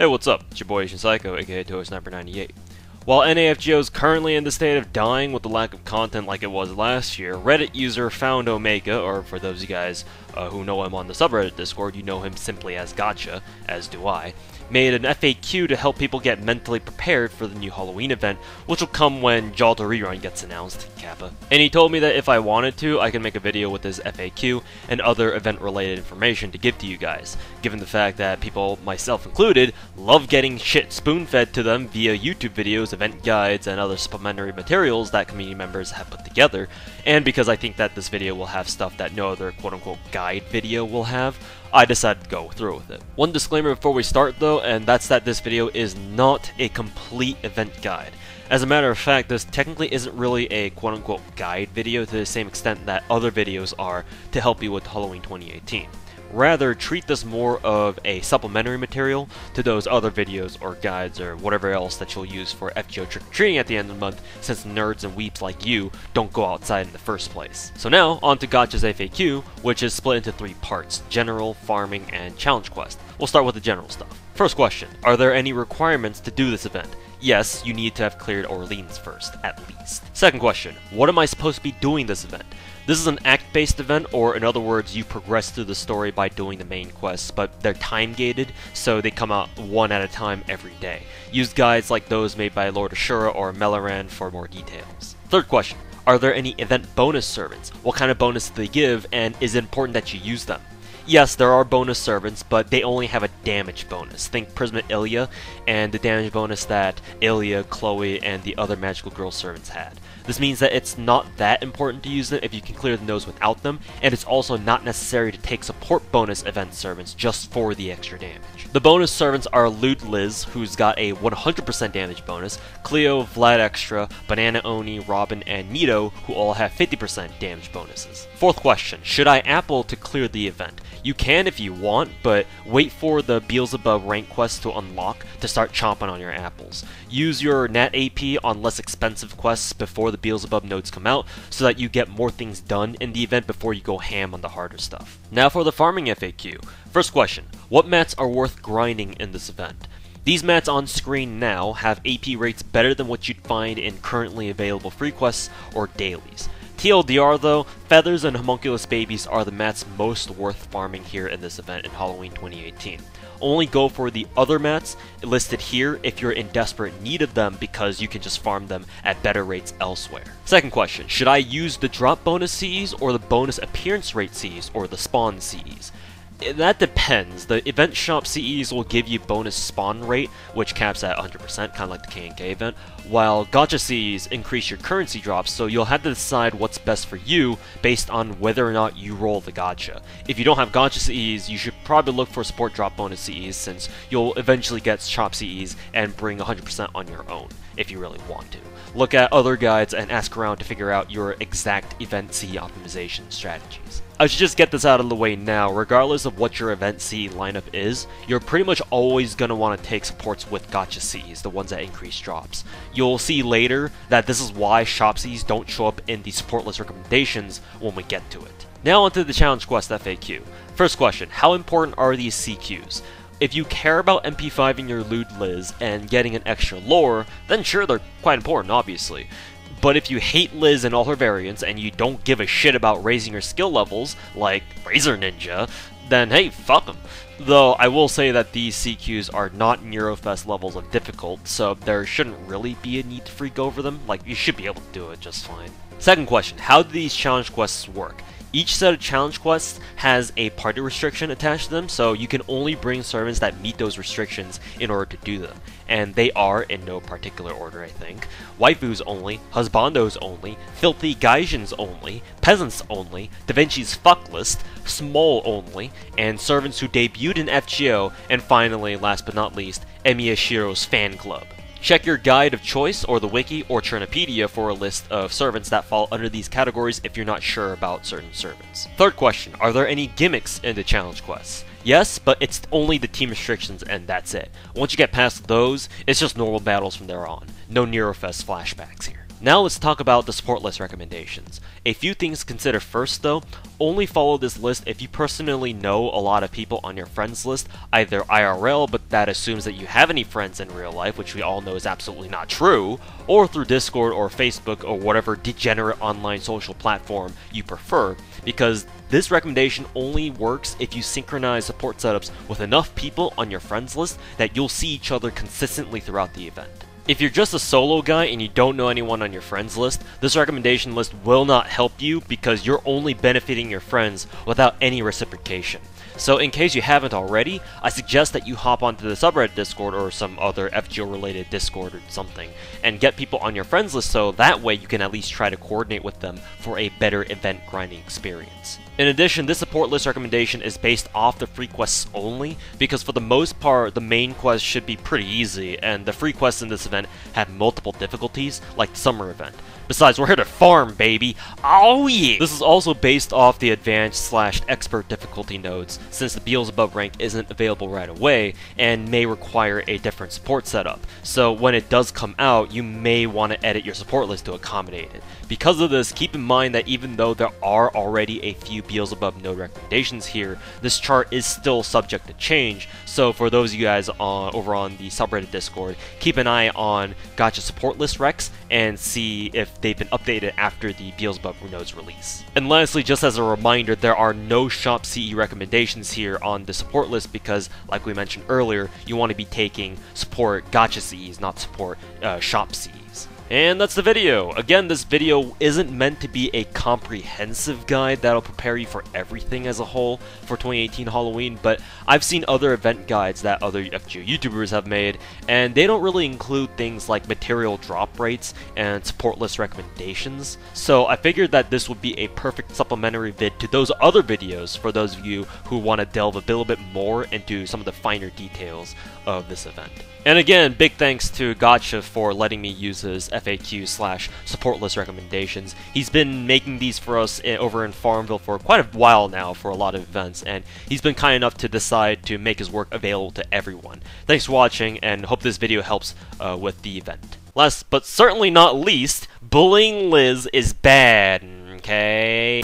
Hey, what's up? It's your boy Asian Psycho, aka ToeSniper98. While NAFGO is currently in the state of dying with the lack of content like it was last year, Reddit user Found Omega, or for those of you guys who know him on the subreddit Discord, you know him simply as Gotcha, as do I, made an FAQ to help people get mentally prepared for the new Halloween event, which will come when Jalta Rerun gets announced, Kappa. And he told me that if I wanted to, I can make a video with his FAQ and other event-related information to give to you guys, given the fact that people, myself included, love getting shit spoon-fed to them via YouTube videos, event guides, and other supplementary materials that community members have put together, and because I think that this video will have stuff that no other quote-unquote guide video will have, I decided to go through with it. One disclaimer before we start though, and that's that this video is not a complete event guide. As a matter of fact, this technically isn't really a quote-unquote guide video to the same extent that other videos are to help you with Halloween 2018. Rather, treat this more of a supplementary material to those other videos or guides or whatever else that you'll use for FGO trick-or-treating at the end of the month, since nerds and weeps like you don't go outside in the first place. So now, on to Gotcha's FAQ, which is split into 3 parts: general, farming, and challenge quest. We'll start with the general stuff. First question, are there any requirements to do this event? Yes, you need to have cleared Orleans first, at least. Second question, what am I supposed to be doing this event? This is an act-based event, or in other words, you progress through the story by doing the main quests, but they're time-gated, so they come out one at a time every day. Use guides like those made by Lord Ashura or Melaran for more details. Third question, are there any event bonus servants? What kind of bonus do they give, and is it important that you use them? Yes, there are bonus servants, but they only have a damage bonus. Think Prisma Ilya, and the damage bonus that Ilya, Chloe, and the other magical girl servants had. This means that it's not that important to use them if you can clear the nose without them, and it's also not necessary to take support bonus event servants just for the extra damage. The bonus servants are Lewd Liz, who's got a 100% damage bonus, Cleo, Vlad Extra, Banana Oni, Robin, and Nito, who all have 50% damage bonuses. Fourth question, should I apple to clear the event? You can if you want, but wait for the Beelzebub rank quest to unlock to start chomping on your apples. Use your Nat AP on less expensive quests before the Beelzebub nodes come out, so that you get more things done in the event before you go ham on the harder stuff. Now for the farming FAQ. First question, what mats are worth grinding in this event? These mats on screen now have AP rates better than what you'd find in currently available free quests or dailies. TLDR though, Feathers and Homunculus Babies are the mats most worth farming here in this event in Halloween 2018. Only go for the other mats listed here if you're in desperate need of them, because you can just farm them at better rates elsewhere. Second question, should I use the drop bonus CEs or the bonus appearance rate CEs or the spawn CEs? That depends. The event shop CEs will give you bonus spawn rate, which caps at 100%, kind of like the K&K event, while Gotcha CEs increase your currency drops, so you'll have to decide what's best for you based on whether or not you roll the Gotcha. If you don't have Gotcha CEs, you should probably look for support drop bonus CEs, since you'll eventually get shop CEs and bring 100% on your own, if you really want to. Look at other guides and ask around to figure out your exact event CE optimization strategies. I should just get this out of the way now, regardless of what your event CE lineup is, you're pretty much always going to want to take supports with Gotcha CEs, the ones that increase drops. You'll see later that this is why shop CEs don't show up in the support list recommendations when we get to it. Now onto the challenge quest FAQ. First question, how important are these CQs? If you care about MP5 in your Lewd Liz and getting an extra lore, then sure, they're quite important, obviously. But if you hate Liz and all her variants, and you don't give a shit about raising your skill levels, like Razor Ninja, then hey, fuck them. Though I will say that these CQs are not Neurofest levels of difficult, so there shouldn't really be a need to freak over them. Like, you should be able to do it just fine. Second question, how do these challenge quests work? Each set of challenge quests has a party restriction attached to them, so you can only bring servants that meet those restrictions in order to do them. And they are, in no particular order I think, waifus only, husbandos only, filthy gaijins only, peasants only, Da Vinci's fuck list, small only, and servants who debuted in FGO, and finally, last but not least, Emiyashiro's fan club. Check your guide of choice, or the wiki, or Churnopedia for a list of servants that fall under these categories if you're not sure about certain servants. Third question, are there any gimmicks in the challenge quests? Yes, but it's only the team restrictions and that's it. Once you get past those, it's just normal battles from there on. No Neurofest flashbacks here. Now let's talk about the support list recommendations. A few things to consider first though, only follow this list if you personally know a lot of people on your friends list, either IRL, but that assumes that you have any friends in real life, which we all know is absolutely not true, or through Discord or Facebook or whatever degenerate online social platform you prefer, because this recommendation only works if you synchronize support setups with enough people on your friends list that you'll see each other consistently throughout the event. If you're just a solo guy and you don't know anyone on your friends list, this recommendation list will not help you because you're only benefiting your friends without any reciprocation. So in case you haven't already, I suggest that you hop onto the subreddit Discord or some other FGO related Discord or something and get people on your friends list so that way you can at least try to coordinate with them for a better event grinding experience. In addition, this support list recommendation is based off the free quests only, because for the most part, the main quest should be pretty easy, and the free quests in this event have multiple difficulties, like the summer event. Besides, we're here to farm, baby! Oh yeah! This is also based off the advanced/expert difficulty nodes, since the Beelzebub rank isn't available right away, and may require a different support setup. So when it does come out, you may want to edit your support list to accommodate it. Because of this, keep in mind that even though there are already a few Beelzebub node recommendations here, this chart is still subject to change, so for those of you guys over on the subreddit Discord, keep an eye on Gacha support list recs and see if they've been updated after the Beelzebub node's release. And lastly, just as a reminder, there are no shop CE recommendations here on the support list because, like we mentioned earlier, you want to be taking support Gacha CEs, not support shop CEs. And that's the video. Again, this video isn't meant to be a comprehensive guide that'll prepare you for everything as a whole for 2018 Halloween, but I've seen other event guides that other FGO YouTubers have made, and they don't really include things like material drop rates and support list recommendations, so I figured that this would be a perfect supplementary vid to those other videos for those of you who want to delve a little bit more into some of the finer details of this event. And again, big thanks to Gacha for letting me use his FAQ/support list recommendations. He's been making these for us over in Farmville for quite a while now for a lot of events, and he's been kind enough to decide to make his work available to everyone. Thanks for watching, and hope this video helps with the event. Last but certainly not least, bullying Liz is bad, okay?